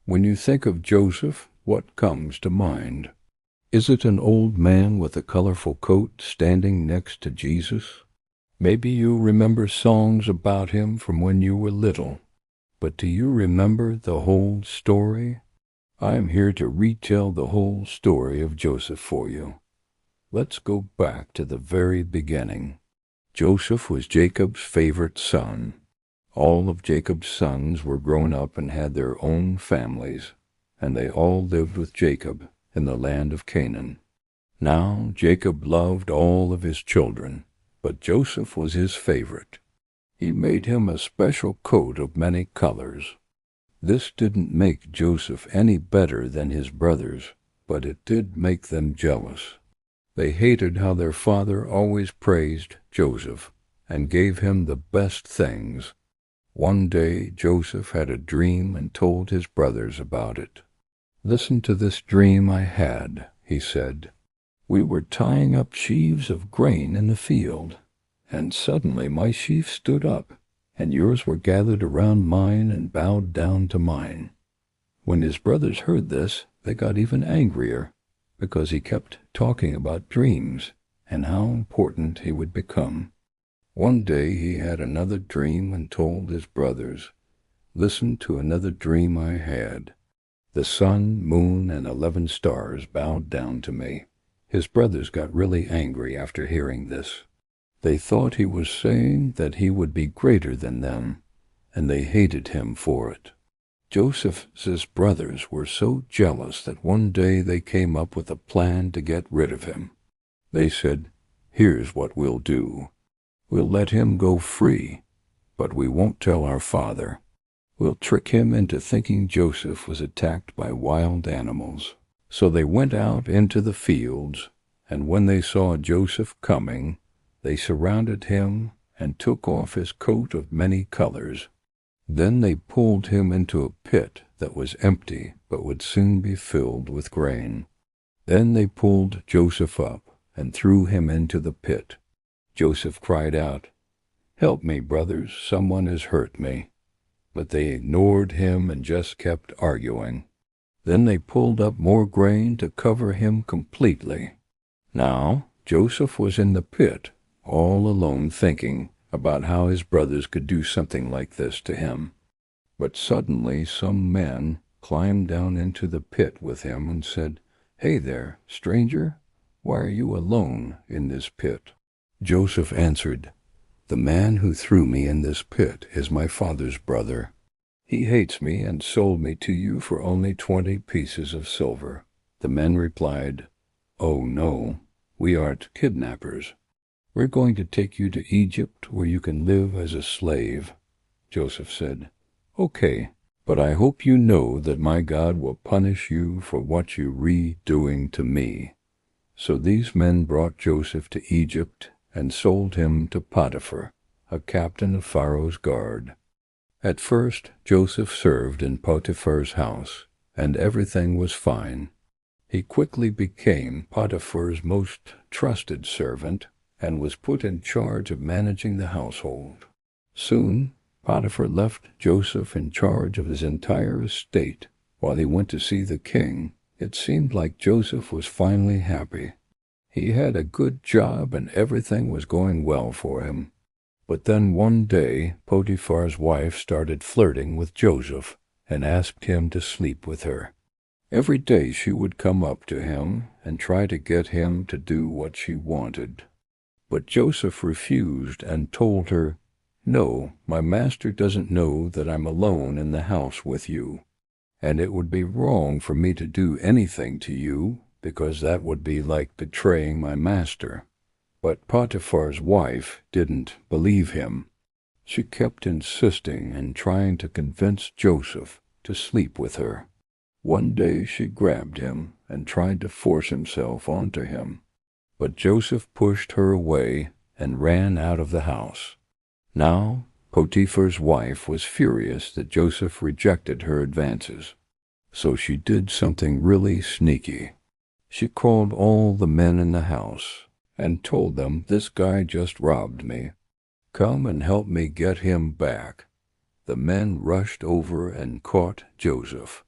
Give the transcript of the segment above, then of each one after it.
When you think of Joseph, what comes to mind? Is it an old man with a colorful coat standing next to Jesus? Maybe you remember songs about him from when you were little, but do you remember the whole story? I'm here to retell the whole story of Joseph for you. Let's go back to the very beginning. Joseph was Jacob's favorite son. All of Jacob's sons were grown up and had their own families, and they all lived with Jacob in the land of Canaan. Now Jacob loved all of his children, but Joseph was his favorite. He made him a special coat of many colors. This didn't make Joseph any better than his brothers, but it did make them jealous. They hated how their father always praised Joseph and gave him the best things. One day Joseph had a dream and told his brothers about it. "Listen to this dream I had," he said. "We were tying up sheaves of grain in the field, and suddenly my sheaf stood up, and yours were gathered around mine and bowed down to mine." When his brothers heard this, they got even angrier, because he kept talking about dreams and how important he would become. One day he had another dream and told his brothers, "Listen to another dream I had. The sun, moon, and 11 stars bowed down to me." His brothers got really angry after hearing this. They thought he was saying that he would be greater than them, and they hated him for it. Joseph's brothers were so jealous that one day they came up with a plan to get rid of him. They said, "Here's what we'll do. We'll let him go free, but we won't tell our father. We'll trick him into thinking Joseph was attacked by wild animals." So they went out into the fields, and when they saw Joseph coming, they surrounded him and took off his coat of many colors. Then they pulled him into a pit that was empty but would soon be filled with grain. Then they pulled Joseph up and threw him into the pit. Joseph cried out, "Help me, brothers, someone has hurt me." But they ignored him and just kept arguing. Then they pulled up more grain to cover him completely. Now Joseph was in the pit, all alone, thinking about how his brothers could do something like this to him. But suddenly some men climbed down into the pit with him and said, "Hey there, stranger, why are you alone in this pit?" Joseph answered, "The man who threw me in this pit is my father's brother. He hates me and sold me to you for only 20 pieces of silver." The men replied, "Oh no, we aren't kidnappers. We're going to take you to Egypt where you can live as a slave." Joseph said, "Okay, but I hope you know that my God will punish you for what you're doing to me." So these men brought Joseph to Egypt and sold him to Potiphar, a captain of Pharaoh's guard. At first Joseph served in Potiphar's house, and everything was fine. He quickly became Potiphar's most trusted servant and was put in charge of managing the household. Soon Potiphar left Joseph in charge of his entire estate while he went to see the king. It seemed like Joseph was finally happy. He had a good job and everything was going well for him. But then one day Potiphar's wife started flirting with Joseph and asked him to sleep with her. Every day she would come up to him and try to get him to do what she wanted. But Joseph refused and told her, "No, my master doesn't know that I'm alone in the house with you, and it would be wrong for me to do anything to you, because that would be like betraying my master." But Potiphar's wife didn't believe him. She kept insisting and trying to convince Joseph to sleep with her. One day she grabbed him and tried to force himself onto him. But Joseph pushed her away and ran out of the house. Now Potiphar's wife was furious that Joseph rejected her advances. So she did something really sneaky. She called all the men in the house and told them, "This guy just robbed me. Come and help me get him back." The men rushed over and caught Joseph.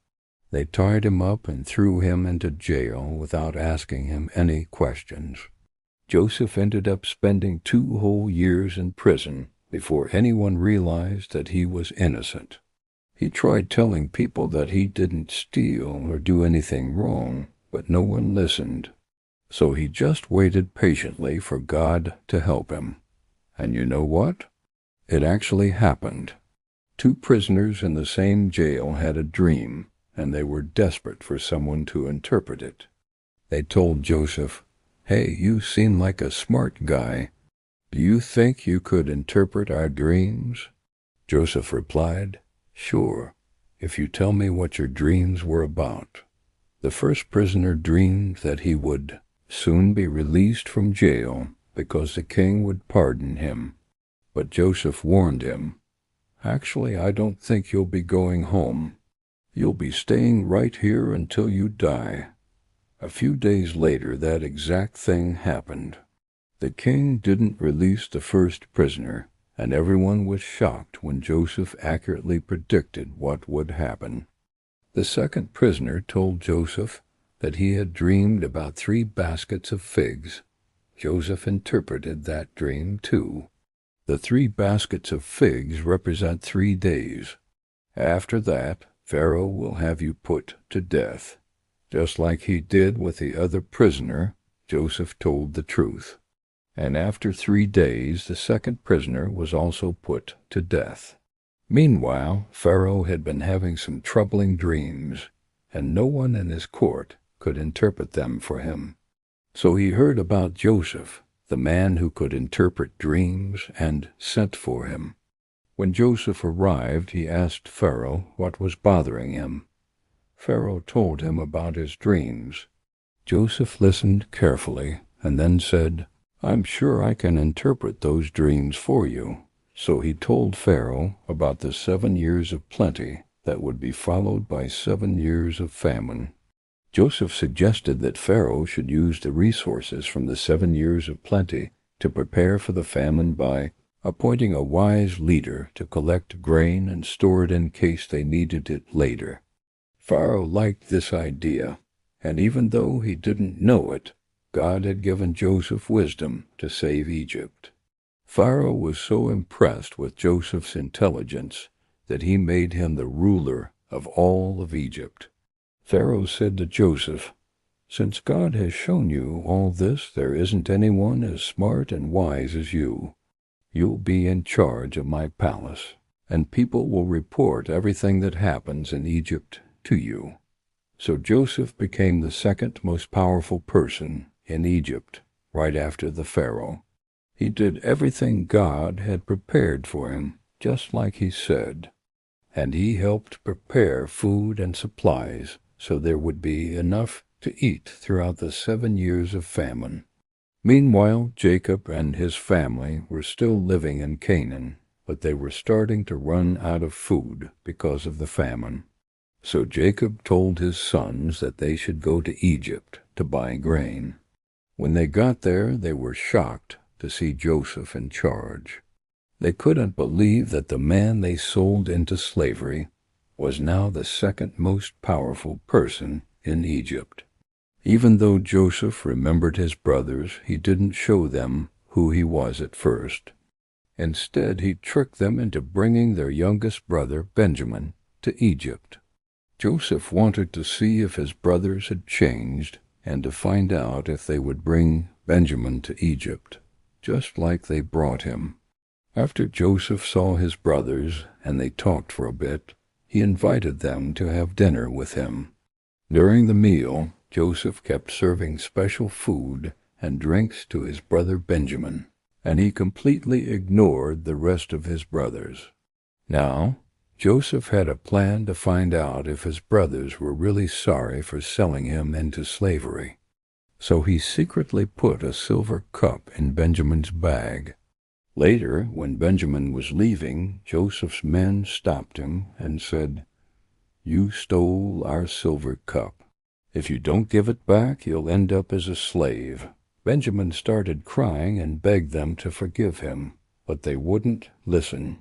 They tied him up and threw him into jail without asking him any questions. Joseph ended up spending 2 whole years in prison before anyone realized that he was innocent. He tried telling people that he didn't steal or do anything wrong, but no one listened. So he just waited patiently for God to help him. And you know what? It actually happened. 2 prisoners in the same jail had a dream, and they were desperate for someone to interpret it. They told Joseph, "Hey, you seem like a smart guy. Do you think you could interpret our dreams?" Joseph replied, "Sure, if you tell me what your dreams were about." The first prisoner dreamed that he would soon be released from jail because the king would pardon him. But Joseph warned him, "Actually, I don't think you'll be going home. You'll be staying right here until you die." A few days later, that exact thing happened. The king didn't release the first prisoner, and everyone was shocked when Joseph accurately predicted what would happen. The second prisoner told Joseph that he had dreamed about 3 baskets of figs. Joseph interpreted that dream too. The 3 baskets of figs represent 3 days. After that, Pharaoh will have you put to death. Just like he did with the other prisoner, Joseph told the truth. And after 3 days, the second prisoner was also put to death. Meanwhile, Pharaoh had been having some troubling dreams, and no one in his court could interpret them for him. So he heard about Joseph, the man who could interpret dreams, and sent for him. When Joseph arrived, he asked Pharaoh what was bothering him. Pharaoh told him about his dreams. Joseph listened carefully and then said, "I'm sure I can interpret those dreams for you." So he told Pharaoh about the 7 years of plenty that would be followed by 7 years of famine. Joseph suggested that Pharaoh should use the resources from the 7 years of plenty to prepare for the famine by appointing a wise leader to collect grain and store it in case they needed it later. Pharaoh liked this idea, and even though he didn't know it, God had given Joseph wisdom to save Egypt. Pharaoh was so impressed with Joseph's intelligence that he made him the ruler of all of Egypt. Pharaoh said to Joseph, "Since God has shown you all this, there isn't anyone as smart and wise as you. You'll be in charge of my palace, and people will report everything that happens in Egypt to you." So Joseph became the second most powerful person in Egypt, right after the Pharaoh. He did everything God had prepared for him, just like he said. And he helped prepare food and supplies so there would be enough to eat throughout the 7 years of famine. Meanwhile, Jacob and his family were still living in Canaan, but they were starting to run out of food because of the famine. So Jacob told his sons that they should go to Egypt to buy grain. When they got there, they were shocked to see Joseph in charge. They couldn't believe that the man they sold into slavery was now the second most powerful person in Egypt. Even though Joseph remembered his brothers, he didn't show them who he was at first. Instead, he tricked them into bringing their youngest brother, Benjamin, to Egypt. Joseph wanted to see if his brothers had changed and to find out if they would bring Benjamin to Egypt, just like they brought him. After Joseph saw his brothers and they talked for a bit, he invited them to have dinner with him. During the meal, Joseph kept serving special food and drinks to his brother Benjamin, and he completely ignored the rest of his brothers. Now, Joseph had a plan to find out if his brothers were really sorry for selling him into slavery. So he secretly put a silver cup in Benjamin's bag. Later, when Benjamin was leaving, Joseph's men stopped him and said, "You stole our silver cup. If you don't give it back, you'll end up as a slave." Benjamin started crying and begged them to forgive him, but they wouldn't listen.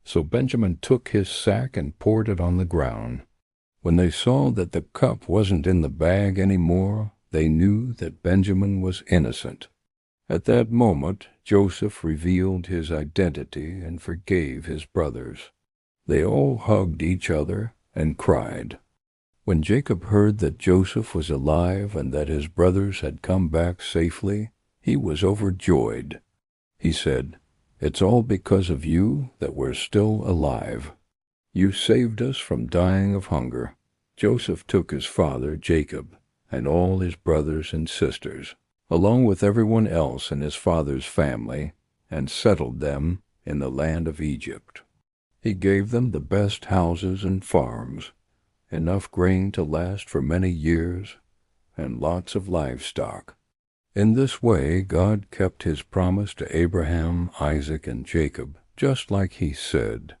So Benjamin took his sack and poured it on the ground. When they saw that the cup wasn't in the bag anymore, they knew that Benjamin was innocent. At that moment, Joseph revealed his identity and forgave his brothers. They all hugged each other and cried. When Jacob heard that Joseph was alive and that his brothers had come back safely, he was overjoyed. He said, "It's all because of you that we're still alive. You saved us from dying of hunger." Joseph took his father, Jacob, and all his brothers and sisters, along with everyone else in his father's family, and settled them in the land of Egypt. He gave them the best houses and farms, enough grain to last for many years, and lots of livestock. In this way, God kept his promise to Abraham, Isaac, and Jacob, just like he said.